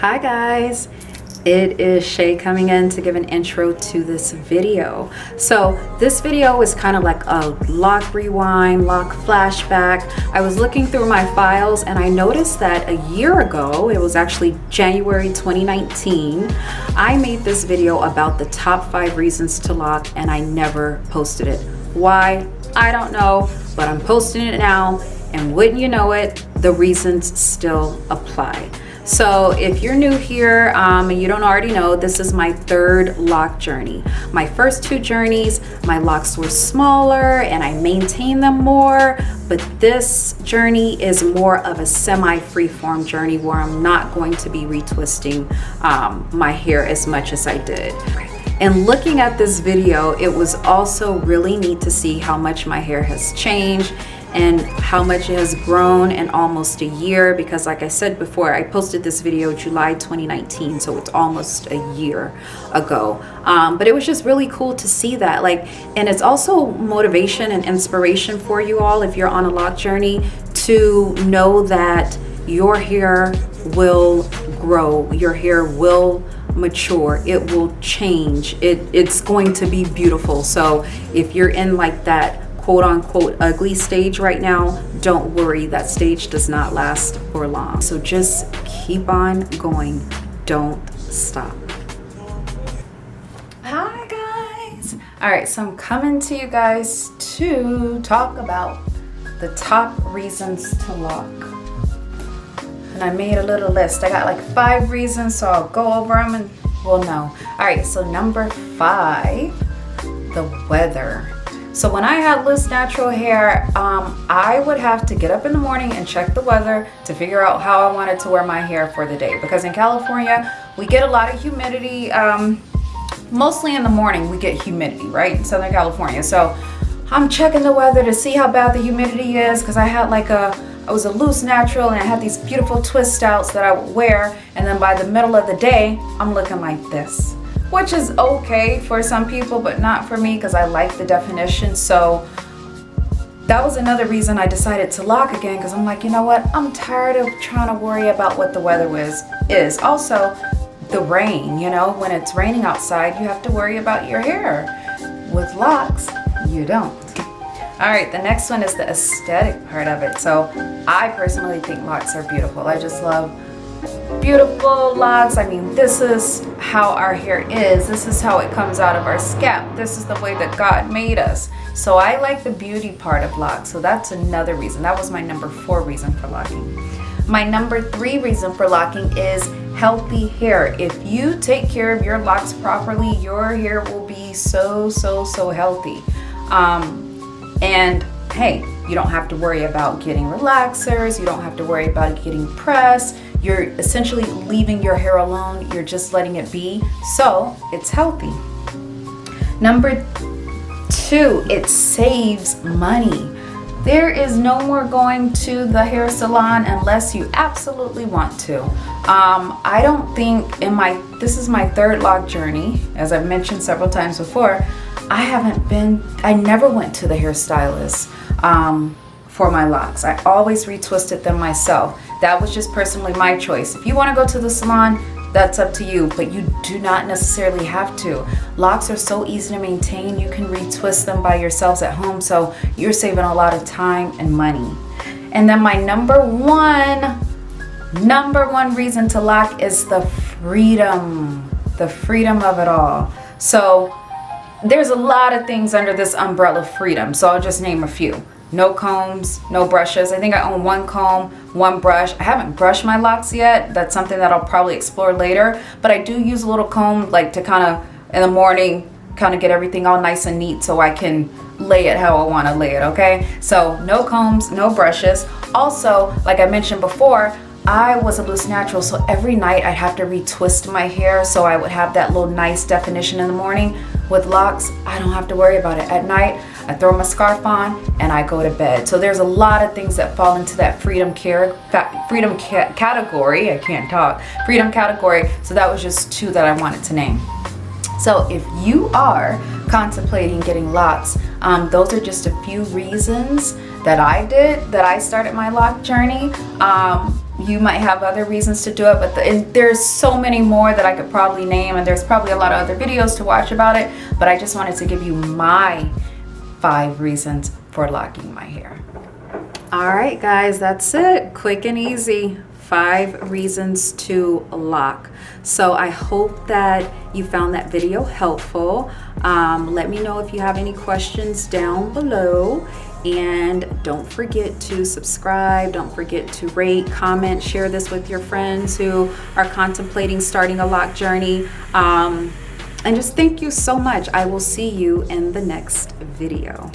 Hi guys, it is Shae coming in to give an intro to this video. So this video is kind of like a loc rewind, loc flashback. I was looking through my files and I noticed that a year ago, it was actually January 2019, I made this video about the top 5 reasons to loc and I never posted it. Why? I don't know, but I'm posting it now, and wouldn't you know it, the reasons still apply. So if you're new here and you don't already know, this is my 3rd loc journey. My first 2 journeys, my locs were smaller and I maintained them more, but this journey is more of a semi-freeform journey where I'm not going to be retwisting my hair as much as I did. And looking at this video, it was also really neat to see how much my hair has changed and how much it has grown in almost a year, because like I said before, I posted this video July 2019, so it's almost a year ago. But it was just really cool to see that, and it's also motivation and inspiration for you all if you're on a loc journey, to know that your hair will grow, your hair will mature, it will change, it's going to be beautiful. So if you're in like that quote-unquote ugly stage right now, don't worry, that stage does not last for long. So just keep on going, don't stop. Hi guys. All right, so I'm coming to you guys to talk about the top reasons to loc. And I made a little list. I got like 5 reasons, so I'll go over them and we'll know. All right, so number 5, the weather. So when I had loose natural hair, I would have to get up in the morning and check the weather to figure out how I wanted to wear my hair for the day. Because in California, we get a lot of humidity. Mostly in the morning, we get humidity, right? In Southern California. So I'm checking the weather to see how bad the humidity is, because I had I was a loose natural and I had these beautiful twist outs that I would wear. And then by the middle of the day, I'm looking like this, which is okay for some people, but not for me, because I like the definition. So that was another reason I decided to loc again, because I'm like, you know what? I'm tired of trying to worry about what the weather is. Also, the rain, when it's raining outside, you have to worry about your hair. With locs, you don't. All right, the next one is the aesthetic part of it. So I personally think locs are beautiful. I just love beautiful locs. I mean, this is how our hair is. This is how it comes out of our scalp. This is the way that God made us. So I like the beauty part of locs. So that's another reason. That was my number 4 reason for locking. My number 3 reason for locking is healthy hair. If you take care of your locs properly, your hair will be so healthy. And hey, you don't have to worry about getting relaxers. You don't have to worry about getting pressed. You're essentially leaving your hair alone. You're just letting it be. So it's healthy. Number 2, it saves money. There is no more going to the hair salon unless you absolutely want to. I don't think this is my 3rd loc journey, as I've mentioned several times before. I never went to the hairstylist for my locs. I always retwisted them myself. That was just personally my choice. If you want to go to the salon, that's up to you, but you do not necessarily have to. Locs are so easy to maintain. You can retwist them by yourselves at home, so you're saving a lot of time and money. And then my number one reason to loc is the freedom of it all. So there's a lot of things under this umbrella of freedom, so I'll just name a few. No combs, no brushes. I think I own 1 comb, 1 brush. I haven't brushed my locs yet. That's something that I'll probably explore later. But I do use a little comb, to kind of, in the morning, kind of get everything all nice and neat so I can lay it how I want to lay it, okay? So no combs, no brushes. Also, like I mentioned before, I was a loose natural, so every night I'd have to retwist my hair so I would have that little nice definition in the morning. With locs, I don't have to worry about it. At night, I throw my scarf on and I go to bed. So there's a lot of things that fall into that freedom category. I can't talk. Freedom category. So that was just 2 that I wanted to name. So if you are contemplating getting locs, those are just a few reasons that I started my loc journey. You might have other reasons to do it, but and there's so many more that I could probably name, and there's probably a lot of other videos to watch about it, but I just wanted to give you my 5 reasons for locking my hair. All right, guys, that's it. Quick and easy. 5 reasons to lock. So I hope that you found that video helpful. Let me know if you have any questions down below. And don't forget to subscribe, don't forget to rate, comment, share this with your friends who are contemplating starting a lock journey. And just thank you so much. I will see you in the next video.